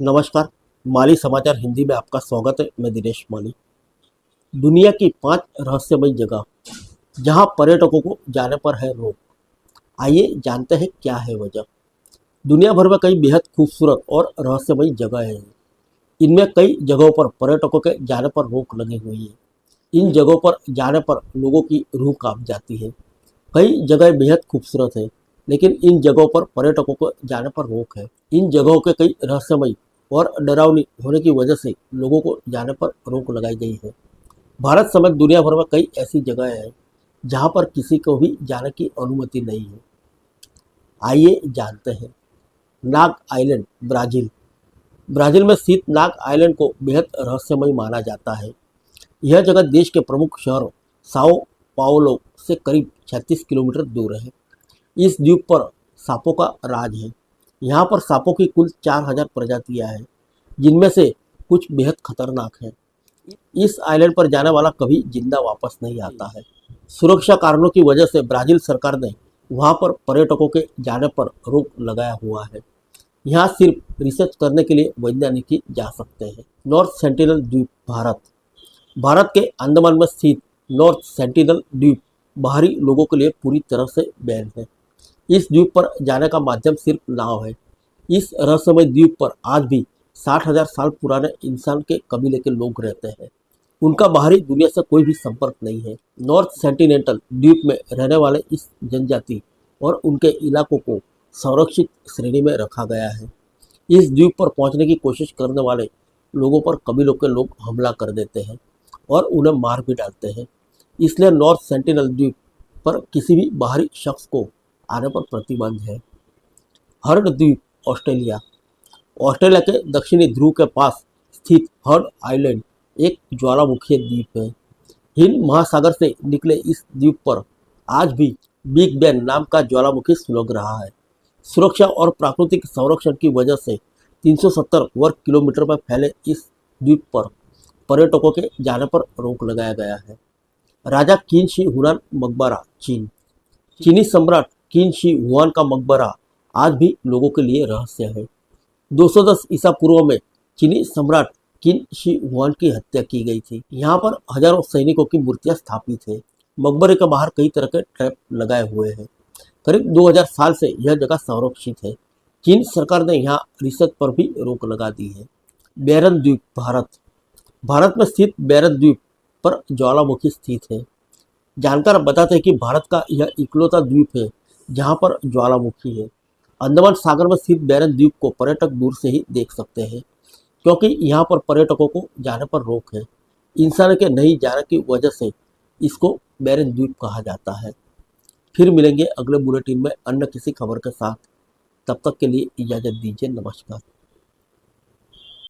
नमस्कार। माली समाचार हिंदी में आपका स्वागत है। मैं दिनेश माली। दुनिया की 5 रहस्यमयी जगह जहां पर्यटकों को जाने पर है रोक। आइए जानते हैं क्या है वजह। दुनिया भर में कई बेहद खूबसूरत और रहस्यमयी जगह हैं। इनमें कई जगहों पर पर्यटकों के जाने पर रोक लगी हुई है। इन जगहों पर जाने पर लोगों की रूह कांप जाती है। कई जगह बेहद खूबसूरत है, लेकिन इन जगहों पर पर्यटकों को जाने पर रोक है। इन जगहों के कई रहस्यमयी और डरावनी होने की वजह से लोगों को जाने पर रोक लगाई गई है। भारत समेत दुनिया भर में कई ऐसी जगहें हैं जहां पर किसी को भी जाने की अनुमति नहीं है। आइए जानते हैं। नाग आइलैंड, ब्राजील। ब्राजील में स्थित नाग आइलैंड को बेहद रहस्यमयी माना जाता है। यह जगह देश के प्रमुख शहर साओ पाउलो से करीब 36 किलोमीटर दूर है। इस द्वीप पर सांपों का राज है। यहाँ पर सांपों की कुल 4000 प्रजातियां हैं, जिनमें से कुछ बेहद खतरनाक हैं। इस आइलैंड पर जाने वाला कभी जिंदा वापस नहीं आता है। सुरक्षा कारणों की वजह से ब्राजील सरकार ने वहाँ पर पर्यटकों के जाने पर रोक लगाया हुआ है। यहाँ सिर्फ रिसर्च करने के लिए वैज्ञानिक ही जा सकते हैं। नॉर्थ सेंटिनल द्वीप, भारत। भारत के अंडमान में स्थित नॉर्थ सेंटिनल द्वीप बाहरी लोगों के लिए पूरी तरह से बैन है। इस द्वीप पर जाने का माध्यम सिर्फ नाव है। इस रहस्यमय द्वीप पर आज भी 60,000 साल पुराने इंसान के कबीले के लोग रहते हैं। उनका बाहरी दुनिया से कोई भी संपर्क नहीं है। नॉर्थ सेंटिनेंटल द्वीप में रहने वाले इस जनजाति और उनके इलाकों को संरक्षित श्रेणी में रखा गया है। इस द्वीप पर पहुंचने की कोशिश करने वाले लोगों पर कबीलों के लोग हमला कर देते हैं और उन्हें मार भी डालते हैं। इसलिए नॉर्थ सेंटिनल द्वीप पर किसी भी बाहरी शख्स को आने पर प्रतिबंध है। हर्ड द्वीप, ऑस्ट्रेलिया। ऑस्ट्रेलिया के दक्षिणी ध्रुव के पास स्थित हर्ड आइलैंड एक ज्वालामुखी द्वीप है। हिंद महासागर से निकले इस द्वीप पर आज भी बिग बैन नाम का ज्वालामुखी सुलग रहा है। सुरक्षा और प्राकृतिक संरक्षण की वजह से 370 वर्ग किलोमीटर में फैले इस द्वीप पर पर्यटकों के जाने पर रोक लगाया गया है। राजा किन शी हुआन मकबरा, चीन। चीनी सम्राट किन शी हुआन का मकबरा आज भी लोगों के लिए रहस्य है। 210 ईसा पूर्व में चीनी सम्राट किन शी हुआन की हत्या की गई थी। यहाँ पर हजारों सैनिकों की मूर्तियां स्थापित है। मकबरे के बाहर कई तरह के ट्रैप लगाए हुए हैं। करीब 2000 साल से यह जगह संरक्षित है। चीन सरकार ने यहाँ रिसर्च पर भी रोक लगा दी है। बैरन द्वीप, भारत। भारत में स्थित बैरन द्वीप पर ज्वालामुखी स्थित है। जानकार बताते हैं कि भारत का यह इकलौता द्वीप है जहाँ पर ज्वालामुखी है। अंडमान सागर में स्थित बैरन द्वीप को पर्यटक दूर से ही देख सकते हैं, क्योंकि यहाँ पर पर्यटकों को जाने पर रोक है। इंसान के नहीं जाने की वजह से इसको बैरन द्वीप कहा जाता है। फिर मिलेंगे अगले बुलेटिन में अन्य किसी खबर के साथ। तब तक के लिए इजाज़त दीजिए। नमस्कार।